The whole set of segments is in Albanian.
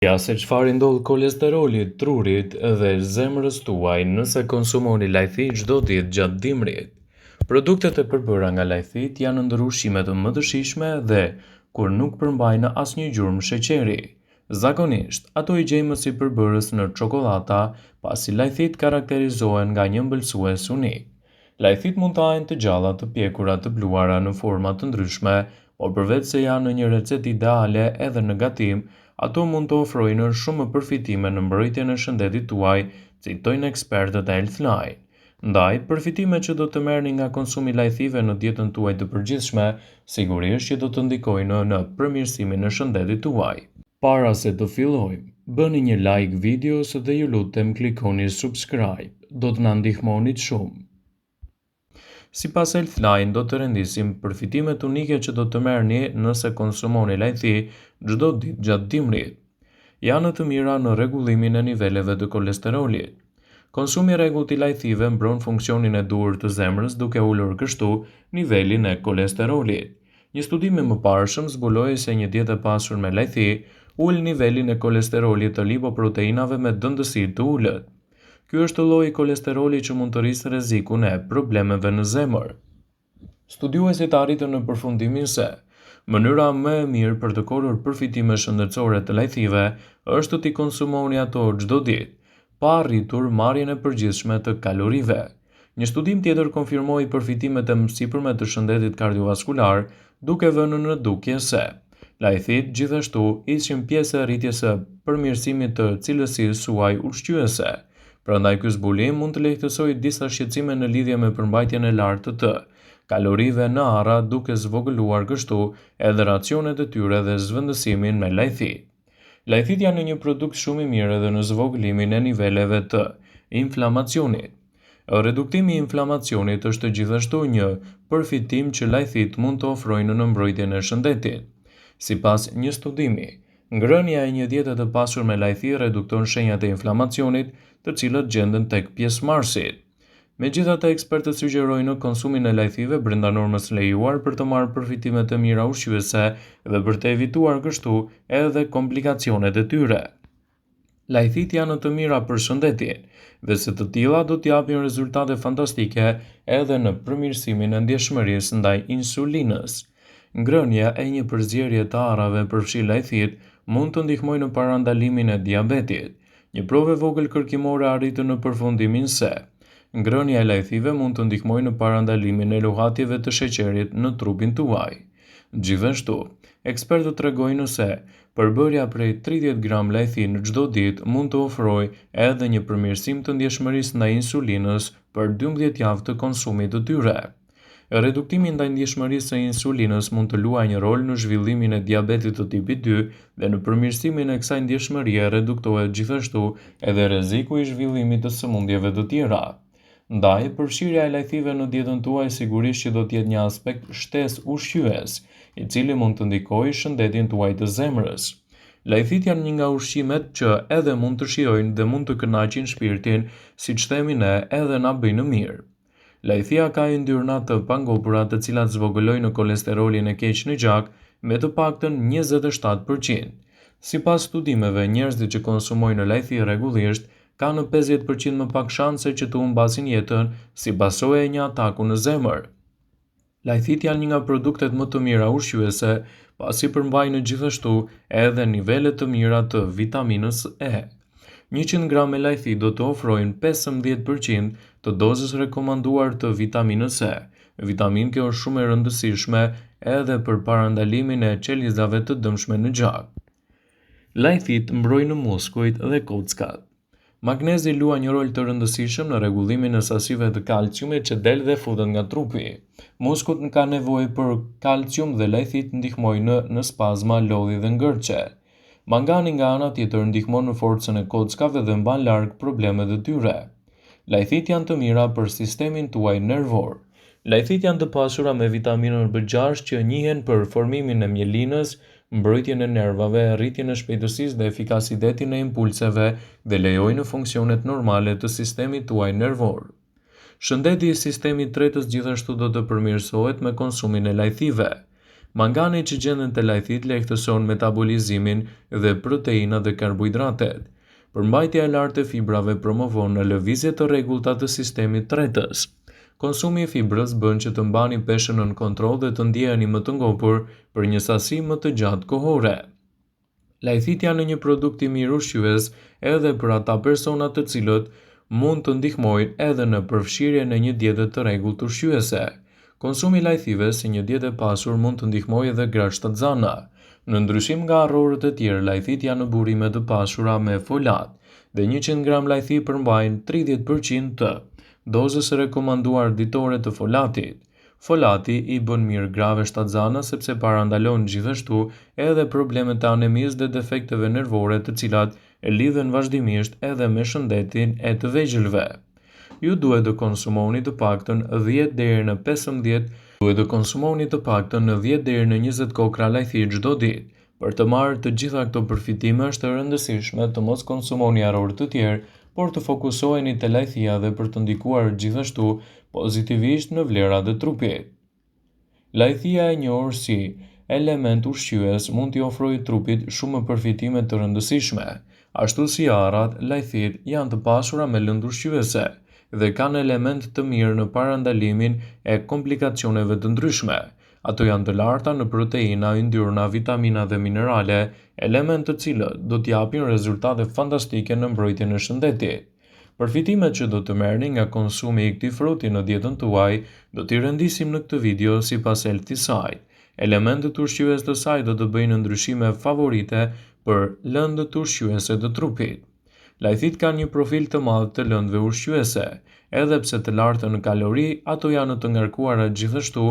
Ja se çfarë ndodh kolesterolit, trurit dhe zemrës tuaj nëse konsumoni lajthi çdo ditë gjatë dimrit. Produktet e përbëra nga lajthit janë ndër ushqimet më të shijshme dhe kur nuk përmbajnë asnjë gjurmë sheqeri. Zakonisht, ato i gjejmë si përbërës në çokoladata, pasi lajthit karakterizohen nga një mbëlsues unik. Lajthit mund të hahen të gjalla, të pjekura, të bluara në forma të ndryshme, por përveç se janë një recetë ideale edhe në gatim, ato mund të ofrojnë shumë përfitime në mbrojtjen e shëndetit tuaj, citojnë ekspertët e Healthline. Ndaj, përfitimet që do të merrni nga konsumi lajthive në dietën tuaj të përgjithshme, sigurisht që do të ndikojnë në përmirësimin e shëndetit tuaj. Para se të fillojmë, bëni një like videos dhe ju lutem klikoni subscribe, do të na ndihmonit shumë. Sipas Healthline do të rendisim përfitimet unike që do të merrni nëse konsumoni lajthi çdo ditë gjatë dimrit. Janë të mira në rregullimin e niveleve të kolesterolit. Konsumi i rregullt i lajthive mbron funksionin e duhur të zemrës duke ulur kështu nivelin e kolesterolit. Një studim i mëparshëm zbuloi se një dietë e pasur me lajthi ul nivelin e kolesterolit të lipoproteinave me dëndësi të ulët. Ky është lloji kolesteroli që mund të rrisë rrezikun e problemeve në zemër. Studiuesit arritën në përfundimin se mënyra më e mirë për të korrur përfitime shëndetësore të lajthive është t'i konsumoni ato çdo ditë, pa arritur marrjen e përgjithshme të kalorive. Një studim tjetër konfirmoi përfitimet e sipërme të shëndetit kardiovaskular, duke vënë në dukje se lajthit gjithashtu ishin pjesë e rritjes së përmirësimit të cilësisë suaj ushqyese. Prandaj ky zbulim mund të lehtësojë disa shqetësime në lidhje me përmbajtjen e lartë të kalorive në ara, duke zvogëluar kështu edhe racionet e tyre dhe zhvendësimin me lajthi. Lajthit janë një produkt shumë i mirë edhe në zvogëlimin e niveleve të inflamacionit. Reduktimi i inflamacionit është gjithashtu një përfitim që lajthit mund të ofrojnë në mbrojtjen e shëndetit. Sipas një studimi, ngrënia e një diete të pasur me lajthi redukton shenjat e inflamacionit, të cilët gjenden tek pjesëmarrësit. Megjithatë, ekspertët sugjerojnë konsumin e lajthive brenda normës lejuar për të marrë përfitime të mira ushqyese dhe për të evituar kështu edhe komplikacionet e tyre. Lajthit janë të mira për shëndetin, dhe se të tilla do t'japin rezultate fantastike edhe në përmirësimin e ndjeshmërisë ndaj insulinës. Ngrënia e një përzierje të arrave përfshi lajthit mund të ndihmojë në parandalimin e diabetit. Një provë e vogël kërkimore arriti në përfundimin se ngrënia e lajthive mund të ndihmojë në parandalimin e luhatjeve të sheqerit në trupin tuaj. Gjithashtu, ekspertët tregojnë se përbërja prej 30 gram lajthi në çdo ditë mund të ofrojë edhe një përmirësim të ndjeshmërisë ndaj insulinës për 12 javë të konsumit të tyre. Reduktimi ndaj ndjeshmërisë së insulinës mund të luajë një rol në zhvillimin e diabetit të tipit 2 dhe në përmirësimin e kësaj ndjeshmërie reduktohet gjithashtu edhe rreziku i zhvillimit të sëmundjeve të tjera. Ndaj, përfshirja e lajthive në dietën tuaj sigurisht që do të jetë një aspekt shtesë ushqyes, i cili mund të ndikojë shëndetin tuaj të zemrës. Lajthit janë një nga ushqimet që edhe mund të shijojnë dhe mund të kënaqin shpirtin, siç themi ne, edhe na bëjnë mirë. Lajthia ka yndyrna të pangopura të cilat zvogëlojnë kolesterolin e keq në gjak me të paktën 27%. Sipas studimeve, njerëzit që konsumojnë lajthi rregullisht kanë 50% më pak shanse që të humbasin jetën si pasojë e një ataku në zemër. Lajthit janë një nga produktet më të mira ushqyese, pasi përmbajnë gjithashtu edhe nivele të mira të vitaminës E. 100 gram e lajthi do të ofrojnë 15% të dozës rekomanduar të vitaminës E. Vitaminë kjo është shumë e rëndësishme edhe për parandalimin e qelizave të dëmshme në gjak. Lajthit mbrojnë muskujt dhe kockat. Magnezi luan një rol të rëndësishëm në rregullimin e sasive të kalciumit që del dhe futet nga trupi. Muskut kanë nevojë për kalcium dhe lajthit ndihmojnë në spazma, lodhi dhe ngërçe. Mangani nga ana tjetër ndihmon në forcën e kockave dhe mban larg problemet e tyre. Lajthit janë të mira për sistemin tuaj nervor. Lajthit janë të pasura me vitaminën B6 që njihen për formimin e mjelinës, mbrojtjen e nervave, rritjen e shpejtësisë dhe efikasitetin e impulseve dhe lejojnë funksionet normale të sistemit tuaj nervor. Shëndeti i sistemit tretës gjithashtu do të përmirësohet me konsumin e lajthive. Mangani që gjenden te lajthit lehtëson metabolizimin dhe proteinat dhe karbohidratet. Përmbajtja e lartë e fibrave promovon në lëvizje të rregullta të sistemit tretës. Konsumi i fibrës bën që të mbani peshën nën kontroll dhe të ndjeheni më të ngopur për një sasi më të gjatë kohore. Lajthit janë një produkt i mirë ushqyes edhe për ata persona të cilët mund të ndihmojnë edhe në përfshirjen e një diete të rregullt ushqyese. Konsumi i lajthive si një dietë e pasur mund të ndihmojë edhe gratë shtatzana. Në ndryshim nga arrorët e tjerë, lajthit janë në burime të pasura me folat, dhe 100 gram lajthi përmbajnë 30% të dozës së rekomanduar ditore të folatit. Folati i bën mirë grave shtatzana sepse parandalon gjithashtu edhe problemet e anemisë dhe defekteve nervore të cilat e lidhen vazhdimisht edhe me shëndetin e të vegjëlve. Ju duhet të konsumoni të paktën 10 deri në 15 Duhet të konsumoni të paktën në 10 deri në 20 kokra lajthi çdo ditë. Për të marrë të gjitha këto përfitime është e rëndësishme të mos konsumoni arrorë të tjerë, por të fokusoheni te lajthia dhe për të ndikuar gjithashtu pozitivisht në vlerat e trupit. Lajthia e njohur si element ushqyes mund t'i ofrojë trupit shumë përfitime të rëndësishme, ashtu si arrat, lajthit janë të pasura me lëndë ushqyese dhe kanë element të mirë në parandalimin e komplikacioneve të ndryshme. Ato janë të larta në proteina, yndyrna, vitamina dhe minerale, element të cilët do t'japin rezultate fantastike në mbrojtjen e shëndetit. Përfitimet që do të merrni nga konsumi i këtij fruti në dietën tuaj do t'i rendisim në këtë video sipas helthit të saj. Elementet ushqyes të saj do të bëjnë ndryshime favorite për lëndët ushqyese të trupit. Lajthit kanë një profil të madh të lëndëve ushqyese, edhe pse të larta në kalori, ato janë të ngarkuara gjithashtu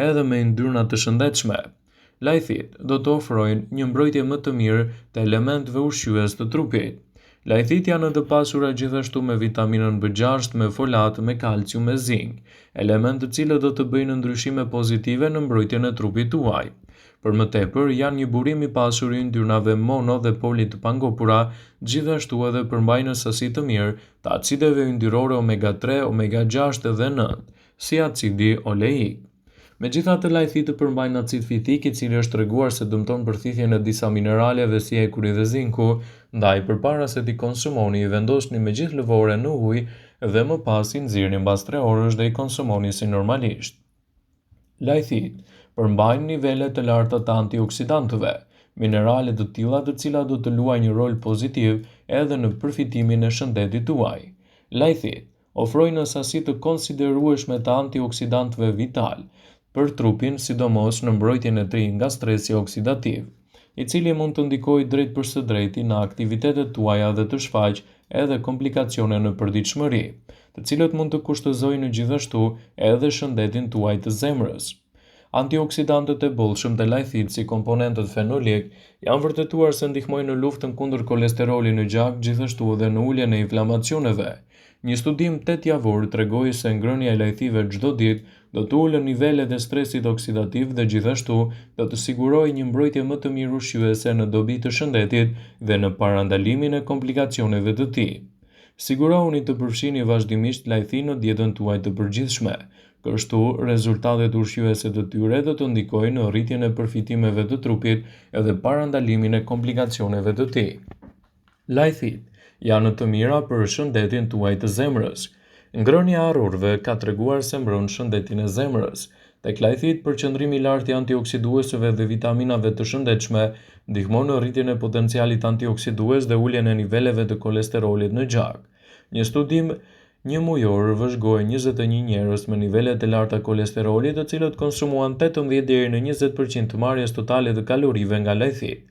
edhe me yndyrna të shëndetshme. Lajthit do të ofrojnë një mbrojtje më të mirë të elementëve ushqyes të trupit. Lajthit janë të pasura gjithashtu me vitaminën B6, me folat, me kalcium, me zink, elementë të cilët do të bëjnë ndryshime pozitive në mbrojtjen e trupit tuaj. Për më tepër, janë një burim i pasur i yndyrnave mono dhe poli të pangopura, gjithashtu edhe përmbajnë sasi të mirë të acideve yndyrore omega-3, omega-6 dhe 9, si acidi oleik. Megjithatë, lajthit përmbajnë acid fitik i cili është treguar se dëmton përthithjen e disa mineraleve si ekuri dhe zinku, ndaj përpara se t'i konsumoni i vendosni me gjithë lëvore në ujë dhe më pas i nxirrni mbas 3 orësh dhe i konsumoni si normalisht. Lajthit përmbajnë nivele të larta të antioksidantëve, minerale të tilla të cilat do të luajnë një rol pozitiv edhe në përfitimin e shëndetit tuaj. Lajthit ofrojnë sasi të konsiderueshme të antioksidantëve vital për trupin, sidomos në mbrojtjen e tij nga stresi oksidativ, i cili mund të ndikojë drejt për së drejti në aktivitetet tuaja dhe të shfaqë edhe komplikacione në përditshmëri, të cilët mund të kushtëzojnë gjithashtu edhe shëndetin tuaj të zemrës. Antioksidantët e bollshëm të lajthit si komponentët fenolik janë vërtetuar se ndihmojnë në luftën kundër kolesterolit në gjak, gjithashtu edhe në uljen e inflamacioneve. Një studim 8 javor tregoi se ngrënia e lajthive çdo ditë do të ulë nivelet e stresit oksidativ dhe gjithashtu do të sigurojë një mbrojtje më të mirë ushqyese në dobi të shëndetit dhe në parandalimin e komplikacioneve të tij. Sigurohuni të përfshini vazhdimisht lajthin në dietën tuaj të përgjithshme. Kështu, rezultatet ushqyese të tyre do të ndikojnë në rritjen e përfitimeve të trupit edhe parandalimin e komplikacioneve të tij. Lajthit janë të mira për shëndetin tuaj të zemrës. Ngrënia e arrorëve ka treguar se mbron shëndetin e zemrës. Tek lajthit, përqendrimi i lartë i antioksiduesëve dhe vitaminave të shëndetshme ndihmon në rritjen e potencialit antioksidues dhe uljen e niveleve të kolesterolit në gjak. Një studim një mujor vëzhgoi 21 njerëz me nivele të larta kolesterolit, të cilët konsumuan 18 deri në 20% të marrjes totale të kalorive nga lajthit.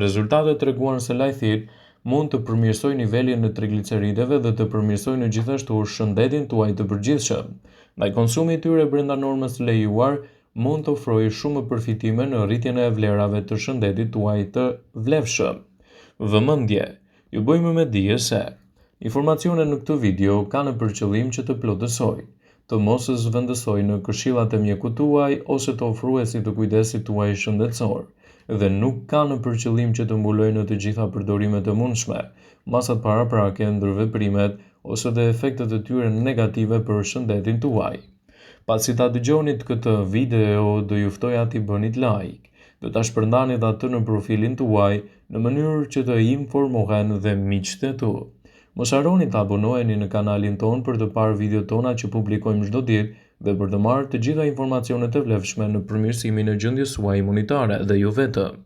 Rezultatet treguan se lajthit mund të përmirësojnë nivelin e triglicerideve dhe të përmirësojnë gjithashtu shëndetin tuaj të përgjithshëm. Ndaj konsumi i tyre brenda normës së lejuar mund të ofrojë shumë përfitime në rritjen e vlerave të shëndetit tuaj të vlefshëm. Vëmendje, ju bëjmë me dije se informacionet në këtë video kanë për qëllim që të plotësojnë, të mos zhvendësojnë në këshillat e mjekut tuaj ose të ofruesit të kujdesit tuaj shëndetësor, dhe nuk kanë për qëllim që të mbulojnë në të gjitha përdorimet e mundshme, masat paraprake, ndërveprimet ose dhe efektet e tyre negative për shëndetin tuaj. Pasi ta dëgjonit këtë video, do ju ftoja t'i bënit like dhe ta shpërndanit atë në profilin tuaj në mënyrë që të informohen dhe miqtë e tu. Mos harroni të abonoheni në kanalin ton për të parë videot tona që publikojmë çdo ditë dhe për të marrë të gjitha informacionet e vlefshme në përmirësimin e gjendjes suaj imunitare dhe jo vetëm.